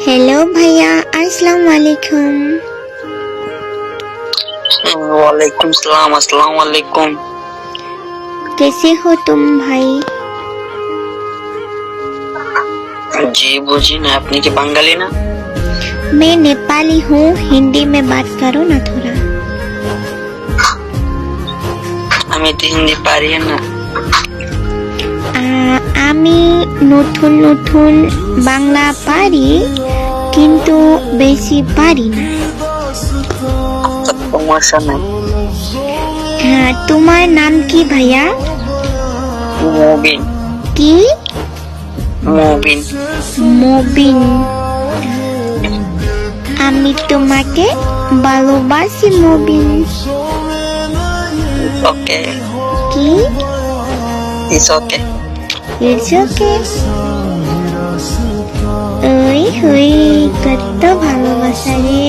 Hello भैया अस्सलाम वालेकुम। वालेकुम सलाम। अस्सलाम वालेकुम। कैसे हो तुम भाई? जी बुझी ना, अपनी के बंगाली ना? मैं नेपाली हूँ, हिंदी में बात करो ना थोड़ा। हमें तो हिंदी पारी है ना। আমি নতুন নতুন বাংলা পারি কিন্তু বেশি পারি না। সমস্যা নাই। হ্যাঁ, তোমার নাম কি ভাইয়া? মুবিন। কি? মুবিন। মবিন। আমি তোমাকে ভালোবাসি মবিন। ওকে। কি? It's okay. It's okay. ওই হই, কত ভালোবাসা রে।